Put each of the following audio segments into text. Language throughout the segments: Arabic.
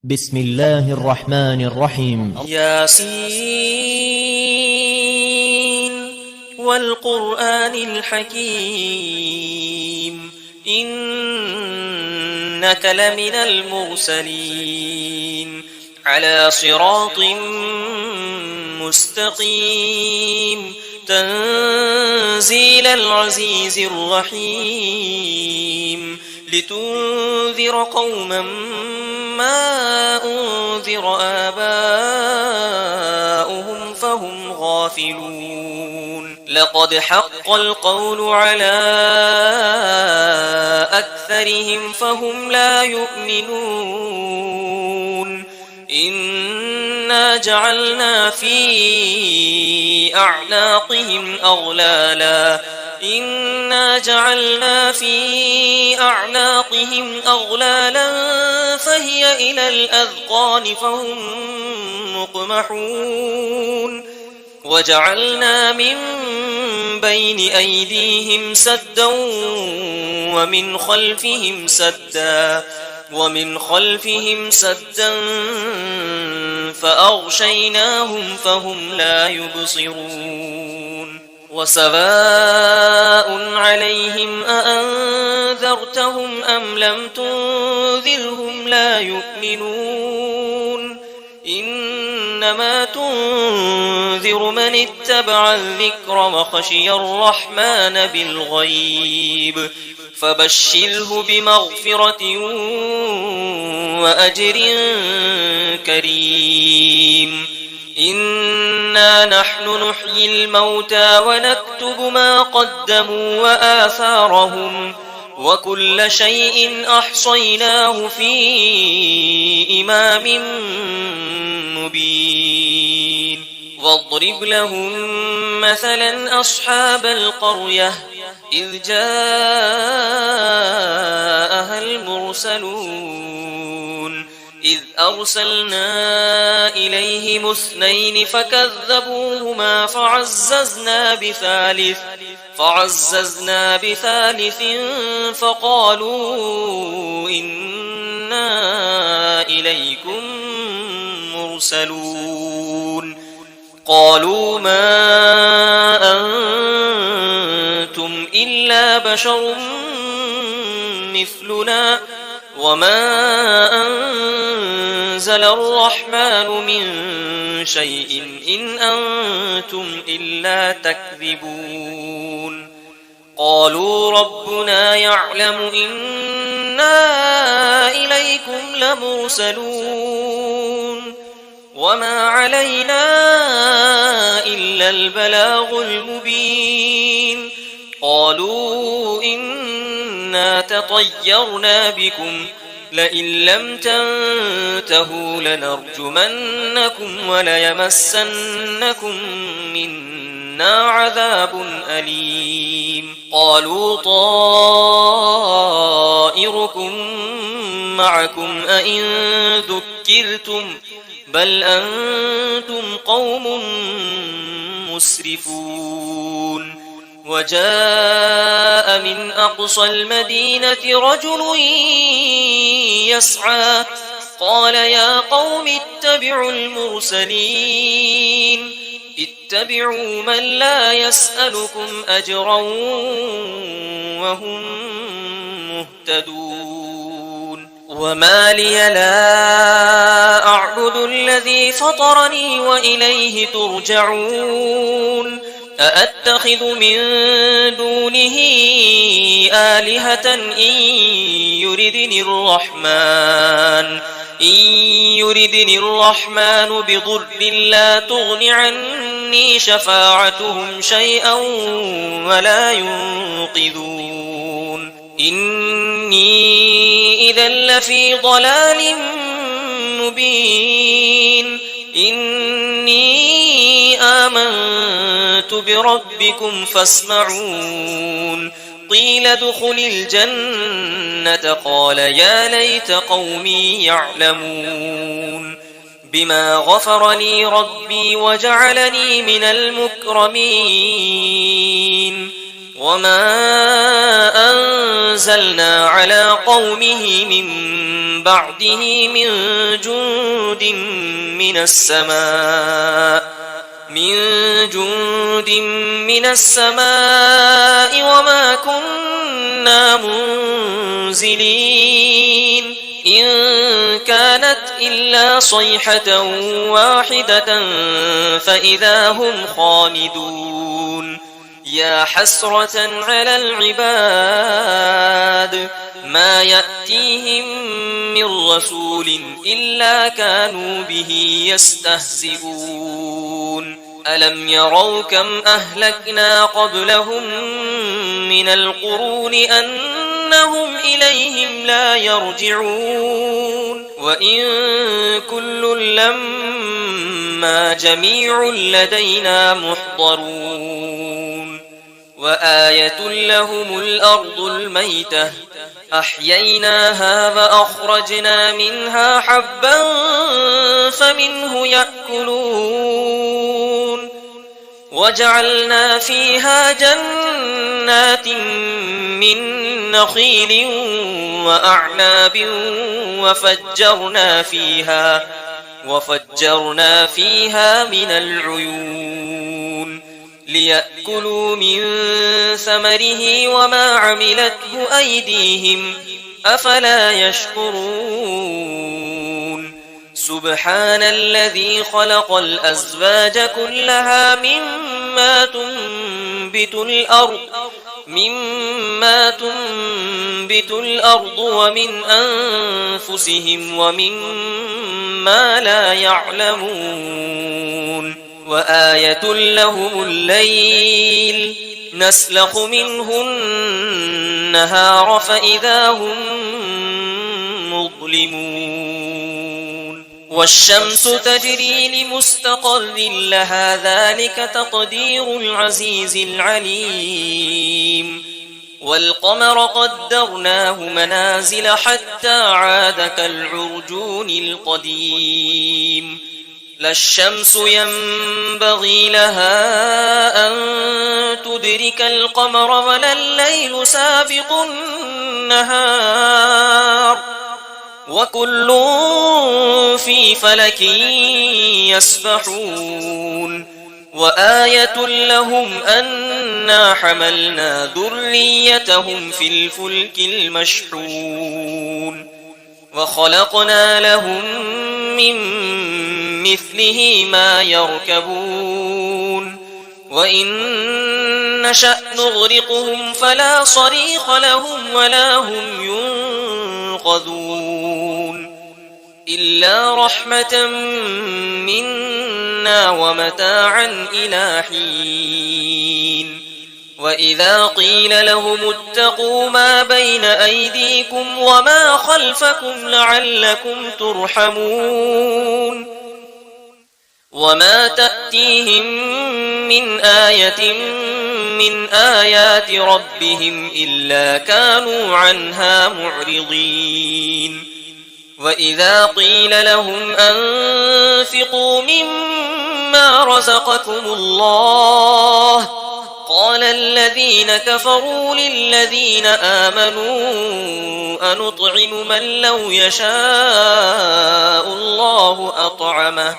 بسم الله الرحمن الرحيم. ياسين والقرآن الحكيم إنك لمن المرسلين على صراط مستقيم تنزيل العزيز الرحيم لتنذر قوما ما أنذر آباؤهم فهم غافلون لقد حق القول على أكثرهم فهم لا يؤمنون إنا جعلنا في أعناقهم أغلالا فهي إلى الأذقان فهم مقمحون وجعلنا من بين أيديهم سدا ومن خلفهم سدا فأغشيناهم فهم لا يبصرون وسواء عليهم أأنذرتهم أم لم تنذرهم لا يؤمنون إنما تنذر من اتبع الذكر وخشي الرحمن بالغيب فبشره بمغفرة وأجر كريم إنا نحن نحيي الموتى ونكتب ما قدموا وآثارهم وكل شيء أحصيناه في إمام مبين واضرب لهم مثلا أصحاب القرية إذ جاءها المرسلون إذ أرسلنا إليهم اثنين فكذبوهما فعززنا بثالث فقالوا إنا إليكم مرسلون قالوا ما أنتم إلا بشر مثلنا وما أنزل الرحمن من شيء إن أنتم إلا تكذبون قالوا ربنا يعلم إنا إليكم لمرسلون وما علينا إلا البلاغ المبين قالوا إنا تطيرنا بكم لئن لم تنتهوا لنرجمنكم وليمسنكم منا عذاب أليم قالوا طائركم معكم أئن ذكرتم بل أنتم قوم مسرفون وجاء من أقصى المدينة رجل يسعى قال يا قوم اتبعوا المرسلين اتبعوا من لا يسألكم أجرا وهم مهتدون وما لي لا أعبد الذي فطرني وإليه ترجعون أأتخذ من دونه آلهة إن يردني الرحمن بضر لا تغن عني شفاعتهم شيئا ولا ينقذون إني إذا لفي ضلال مبين إني آمنت بربكم فاسمعون قيل ادخل الجنة قال يا ليت قومي يعلمون بما غفر لي ربي وجعلني من المكرمين وما أنزلنا على قومه من بعده من جند من السماء وما كنا منزلين إن كانت إلا صيحة واحدة فإذا هم خامدون يا حسرة على العباد ما يأتيهم من رسول إلا كانوا به يستهزئون ألم يروا كم أهلكنا قبلهم من القرون أنهم إليهم لا يرجعون وإن كل لما جميع لدينا محضرون وآية لهم الأرض الميتة أحييناها فأخرجنا منها حبا فمنه يأكلون وجعلنا فيها جنات من نخيل وأعناب وفجرنا فيها من العيون ليأكلوا من ثمره وما عملته أيديهم أفلا يشكرون سبحان الذي خلق الأزواج كلها مما تنبت الأرض ومن أنفسهم ومما لا يعلمون وآية لهم الليل نسلخ منه النهار فإذا هم مظلمون والشمس تجري لمستقر لها ذلك تقدير العزيز العليم والقمر قدرناه منازل حتى عاد كالعرجون القديم لا الشمس ينبغي لها أن تدرك القمر ولا الليل سابق النهار وكل في فلك يسبحون وآية لهم أنا حملنا ذريتهم في الفلك المشحون وخلقنا لهم من مثله ما يركبون وإن نشأ نغرقهم فلا صريخ لهم ولا هم ينقذون إلا رحمة منا ومتاعا إلى حين وإذا قيل لهم اتقوا ما بين أيديكم وما خلفكم لعلكم ترحمون وما تأتيهم من آية من آيات ربهم إلا كانوا عنها معرضين وإذا قيل لهم أنفقوا مما رزقكم الله قال الذين كفروا للذين آمنوا أنطعم من لو يشاء الله أطعمه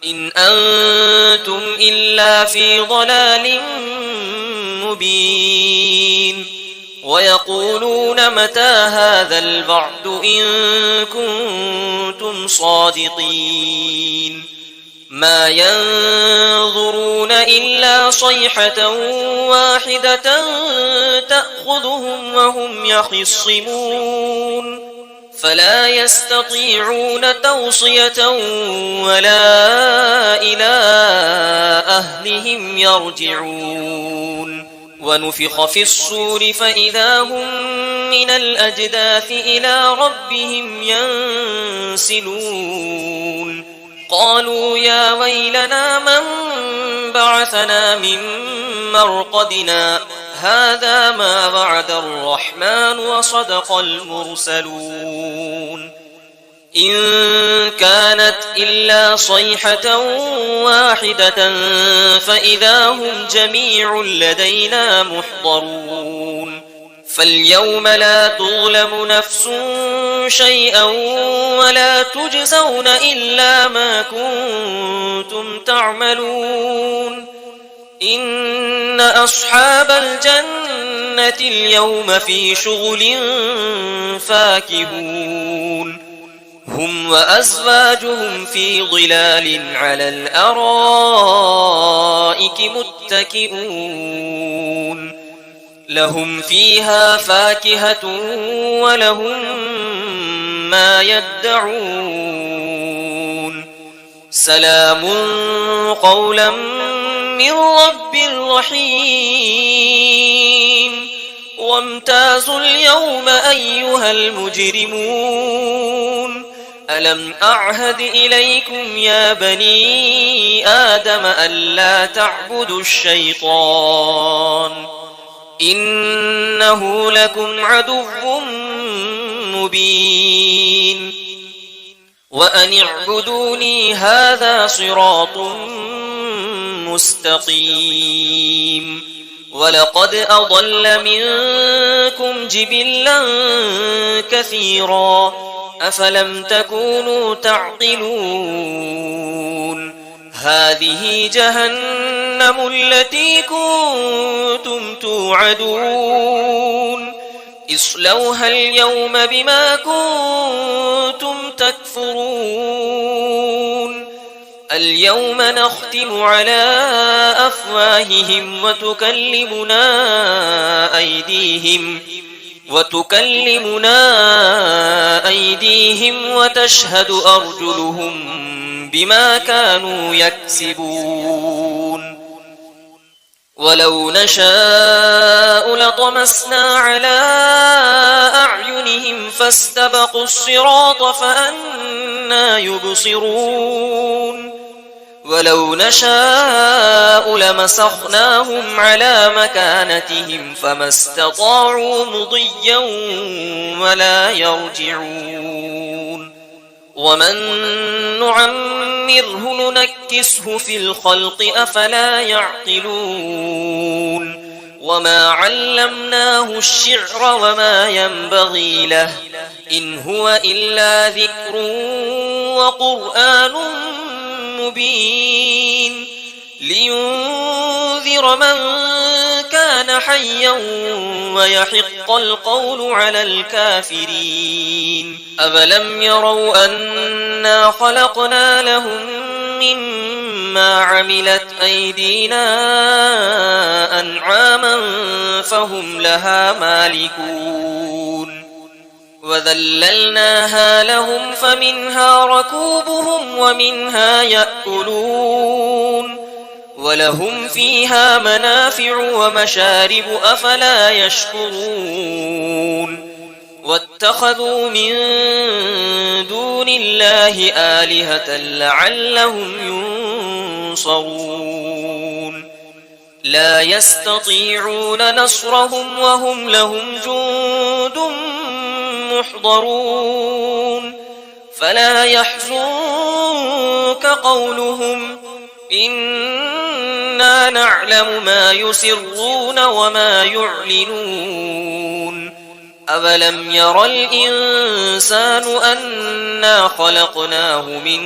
إن أنتم إلا في ضلال مبين ويقولون متى هذا الوعد إن كنتم صادقين ما ينظرون إلا صيحة واحدة تأخذهم وهم يخصمون فلا يستطيعون توصية ولا إلى أهلهم يرجعون ونفخ في الصور فإذا هم من الأجداث إلى ربهم ينسلون قالوا يا ويلنا من بعثنا من مرقدنا هذا ما وعد الرحمن وصدق المرسلون إن كانت إلا صيحة واحدة فإذا هم جميع لدينا محضرون فاليوم لا تظلم نفس شيئا ولا تجزون إلا ما كنتم تعملون إن أصحاب الجنة اليوم في شغل فاكهون هم وأزواجهم في ظلال على الأرائك متكئون لهم فيها فاكهة ولهم ما يدعون سلام قولا من رب رحيم وامتازوا اليوم أيها المجرمون ألم أعهد إليكم يا بني آدم ألا تعبدوا الشيطان إنه لكم عدو مبين وأن اعبدوني هذا صراط مستقيم ولقد أضل منكم جبلا كثيرا أفلم تكونوا تعقلون هذه جهنم التي كنتم توعدون اصلوها اليوم بما كنتم تكفرون اليوم نختم على أفواههم وتكلمنا أيديهم وتشهد أرجلهم بما كانوا يكسبون ولو نشاء لطمسنا على أعينهم فاستبقوا الصراط فأنى يبصرون ولو نشاء لمسخناهم على مكانتهم فما استطاعوا مضيا ولا يرجعون ومن نعمره ننكسه في الخلق أفلا يعقلون وما علمناه الشعر وما ينبغي له إن هو إلا ذكر وقرآن مبين لينذر من كان حيا ويحق القول على الكافرين أفلم يروا أنا خلقنا لهم مما عملت أيدينا أنعاما فهم لها مالكون وذللناها لهم فمنها ركوبهم ومنها يأكلون ولهم فيها منافع ومشارب أفلا يشكرون واتخذوا من دون الله آلهة لعلهم ينصرون لا يستطيعون نصرهم وهم لهم جند محضرون فلا يحزنك قولهم إنا نعلم ما يسرون وما يعلنون أولم ير الإنسان أنا خلقناه من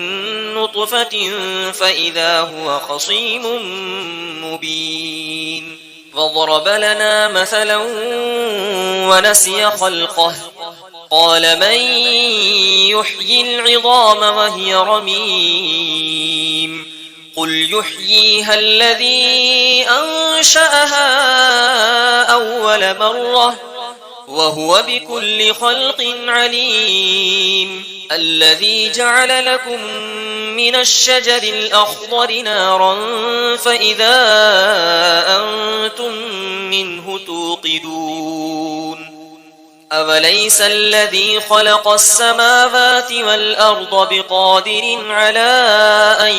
نطفة فإذا هو خصيم مبين فضرب لنا مثلا ونسي خلقه قال من يحيي العظام وهي رميم قل يحييها الذي أنشأها أول مرة وهو بكل خلق عليم الذي جعل لكم من الشجر الأخضر نارا فإذا أنتم منه توقدون أوليس الذي خلق السماوات والأرض بقادر على أن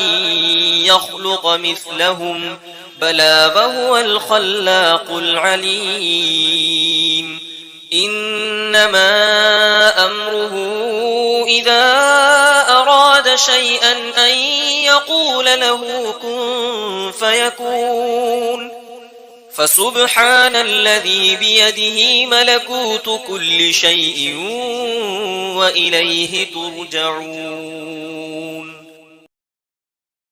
يخلق مثلهم بلى وهو الخلاق العليم إنما أمره إذا أراد شيئا أن يقول له كن فيكون فسبحان الذي بيده ملكوت كل شيء وإليه ترجعون